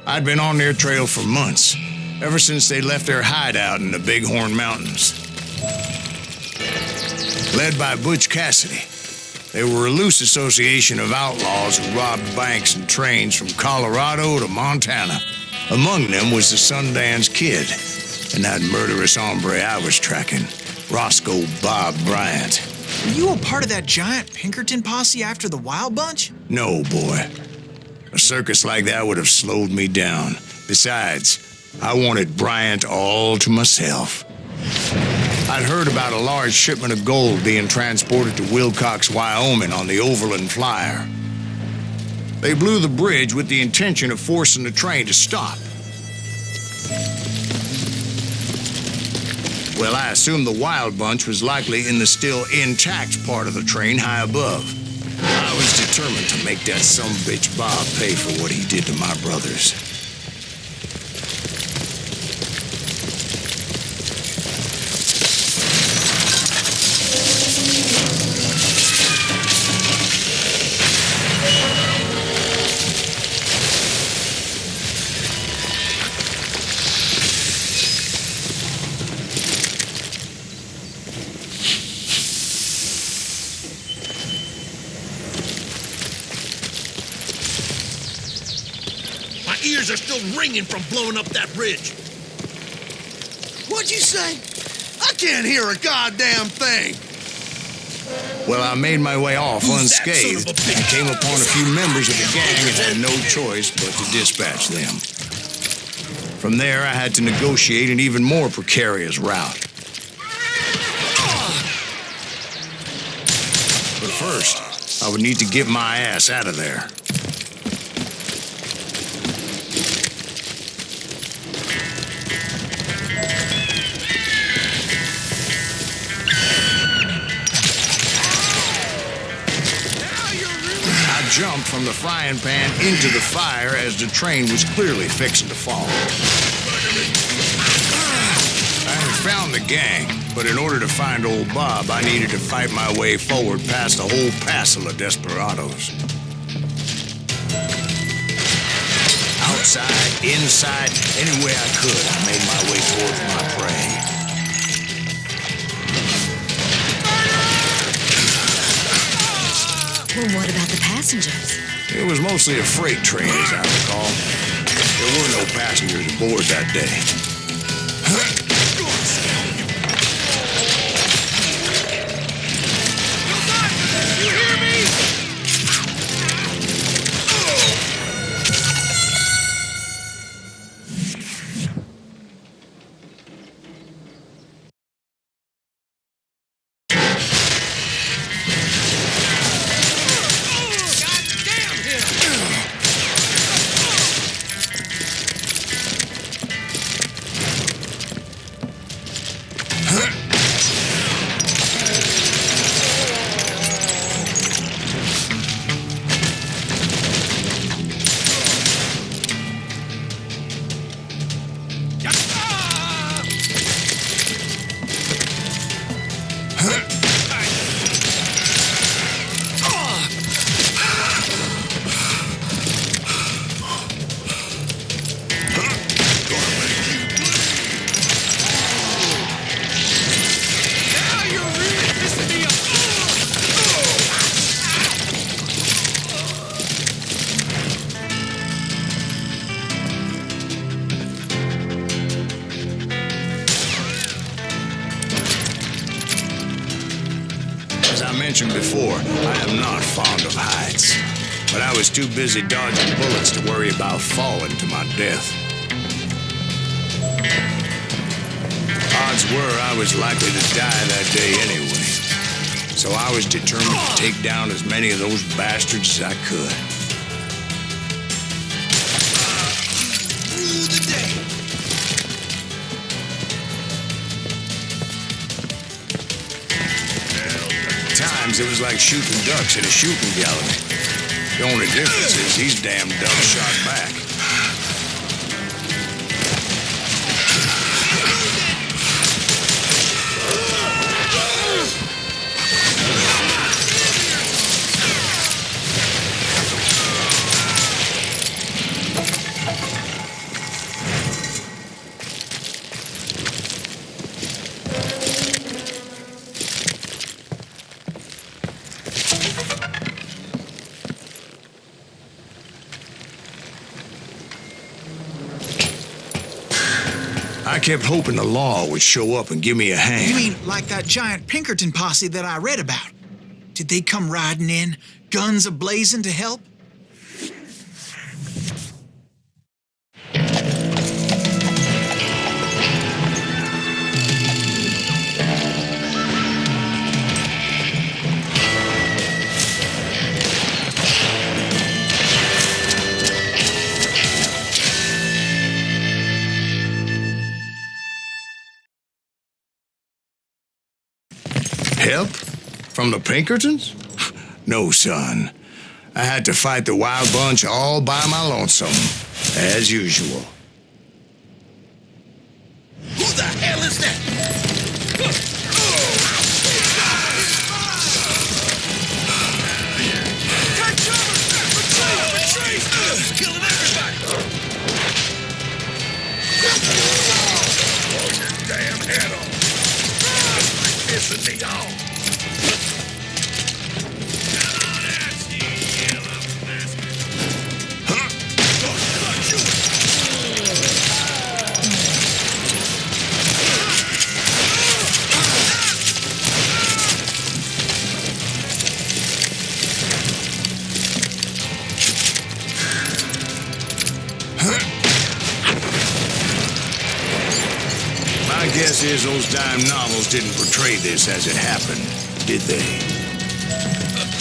I'd been on their trail for months, ever since they left their hideout in the Bighorn Mountains. Led by Butch Cassidy, they were a loose association of outlaws who robbed banks and trains from Colorado to Montana. Among them was the Sundance Kid and that murderous hombre I was tracking, Roscoe Bob Bryant. Were you a part of that giant Pinkerton posse after the Wild Bunch? No, boy. A circus like that would have slowed me down. Besides, I wanted Bryant all to myself. I'd heard about a large shipment of gold being transported to Wilcox, Wyoming on the Overland Flyer. They blew the bridge with the intention of forcing the train to stop. Well, I assumed the Wild Bunch was likely in the still intact part of the train high above. I was determined to make that sumbitch Bob pay for what he did to my brothers. Ears are still ringing from blowing up that bridge. What'd you say? I can't hear a goddamn thing. Well, I made my way off unscathed and came upon a few members of the gang and had no choice but to dispatch them. From there, I had to negotiate an even more precarious route. But first, I would need to get my ass out of there. Jumped from the frying pan into the fire as the train was clearly fixing to fall. I had found the gang, but in order to find old Bob, I needed to fight my way forward past a whole passel of desperados. Outside, inside, any way I could, I made my way towards my prey. Well, what about the passengers? It was mostly a freight train, as I recall. There were no passengers aboard that day. You hear me? Mentioned before, I am not fond of heights, but I was too busy dodging bullets to worry about falling to my death. Odds were I was likely to die that day anyway, so I was determined to take down as many of those bastards as I could. It was like shooting ducks in a shooting gallery. The only difference is these damn ducks shot back. I kept hoping the law would show up and give me a hand. You mean like that giant Pinkerton posse that I read about? Did they come riding in, guns a-blazing to help? Help? From the Pinkertons? No, son. I had to fight the wild bunch all by my lonesome, as usual. Who the hell is that? He's killing everybody! Blow your damn head off! Pissing me off! My guess is those dime novels didn't portray this as it happened, did they?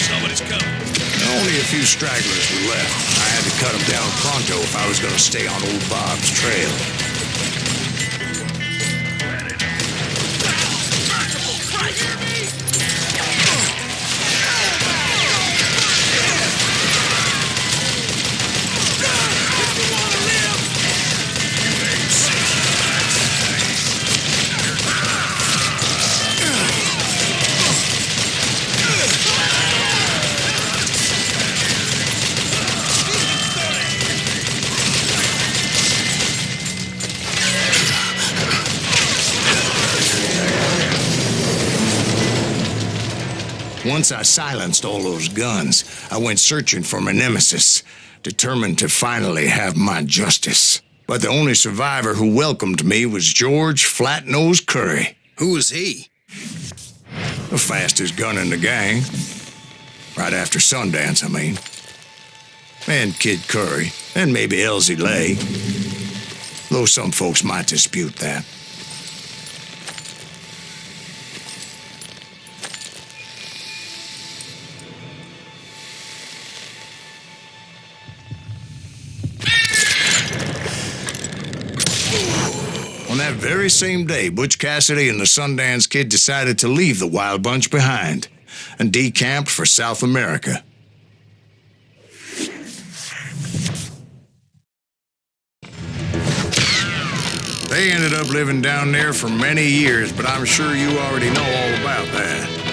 Somebody's coming. Only a few stragglers were left. I had to cut them down pronto if I was going to stay on old Bob's trail. Once I silenced all those guns, I went searching for my nemesis, determined to finally have my justice. But the only survivor who welcomed me was George Flat-Nose Curry. Who was he? The fastest gun in the gang. Right after Sundance, I mean. And Kid Curry, and maybe Elsie Lay. Though some folks might dispute that. On that very same day, Butch Cassidy and the Sundance Kid decided to leave the Wild Bunch behind and decamped for South America. They ended up living down there for many years, but I'm sure you already know all about that.